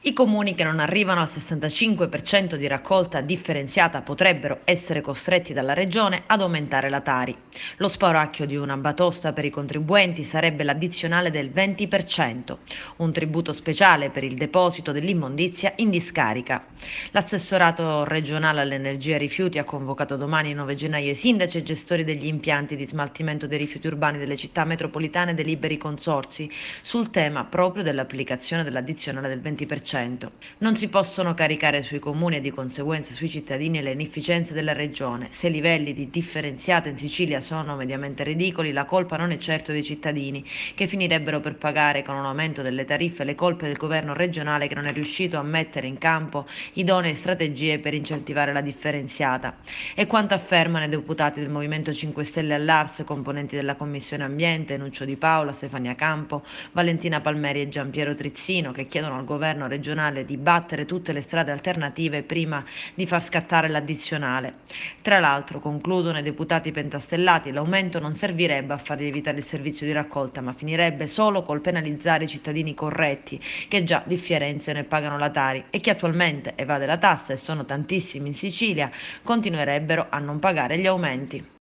I comuni che non arrivano al 65% di raccolta differenziata potrebbero essere costretti dalla Regione ad aumentare la Tari. Lo spauracchio di una batosta per i contribuenti sarebbe l'addizionale del 20%, un tributo speciale per il deposito dell'immondizia in discarica. L'assessorato regionale all'energia e ai rifiuti ha convocato domani 9 gennaio i sindaci e gestori degli impianti di smaltimento dei rifiuti urbani delle città metropolitane e dei liberi consorzi sul tema proprio dell'applicazione dell'addizionale del 20%. Non si possono caricare sui comuni e di conseguenza sui cittadini le inefficienze della regione. Se i livelli di differenziata in Sicilia sono mediamente ridicoli, la colpa non è certo dei cittadini, che finirebbero per pagare con un aumento delle tariffe le colpe del governo regionale che non è riuscito a mettere in campo idonee strategie per incentivare la differenziata. E quanto affermano i deputati del Movimento 5 Stelle all'Ars, componenti della Commissione Ambiente, Nuccio Di Paola, Stefania Campo, Valentina Palmeri e Giampiero Trizzino, che chiedono al governo regionale di battere tutte le strade alternative prima di far scattare l'addizionale. Tra l'altro, concludono i deputati pentastellati, l'aumento non servirebbe a far lievitare il servizio di raccolta, ma finirebbe solo col penalizzare i cittadini corretti, che già differenziano e pagano la Tari, e chi attualmente evade la tassa, e sono tantissimi in Sicilia, continuerebbero a non pagare gli aumenti.